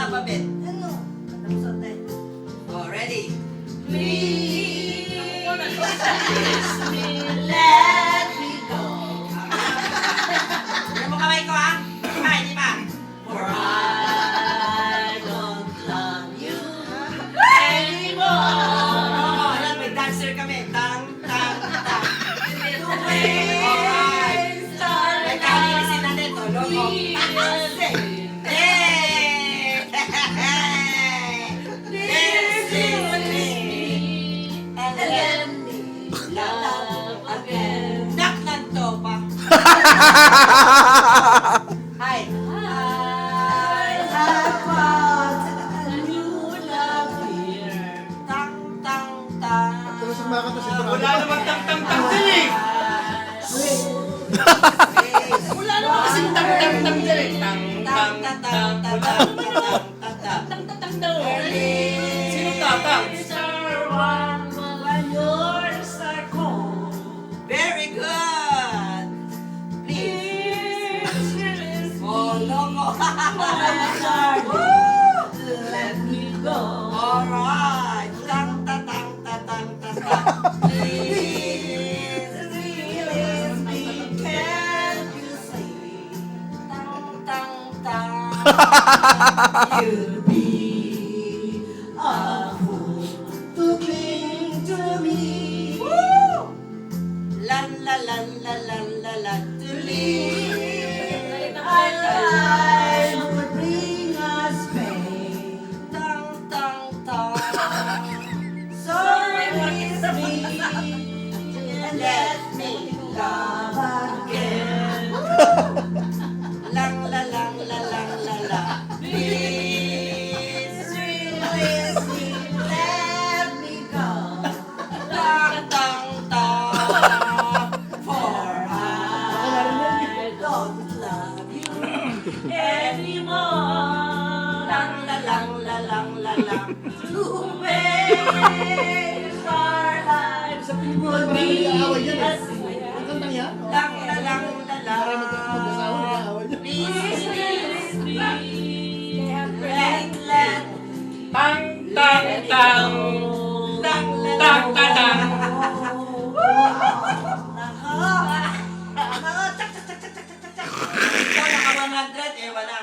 alphabet. Ano? Oh, ready? Please let me go. Yan mo kamay ko, ha? Hindi pa. For I don't love you anymore. Oh, yan, may dancer kami. Tang, tang, tang. The waves are May kalinisin natin to, logo. This is me, and let me love again. Naknan to pa. Hi. I have found a new love here. Tang, tang, tang. Wala naman tang-tang-tang din eh. Wala naman kasing tang-tang-tang din eh. Tang-tang-tang. Wala naman naman. Tang-tang-tang daw. Sino tatang? When yours are cold, Very good. Please. please Oh, logo. let me go. Alright. Tang, ta, tang, ta, tang, ta, tang. Please release me, can't you see? Tang, tang, tang. You'd be a fool to cling to me. Woo! Lan, la, lan, la, lan, la, la, to leave. Our life would bring us pain. Tang, tang, tang. So release me and let me love again. Lang, la, lang, la, lang, la, la. Please release me, let me go. Tang, tang, tang. For I don't love you anymore. Lang, la, lang, la, lang, la, lang. To make our lives would be a sin. Lang, la, lang, la, lang. Please release me and let Tang-tang-tang. Lang, la, lang. Tang-tang-tang. Ikaw naka 100, eh wala.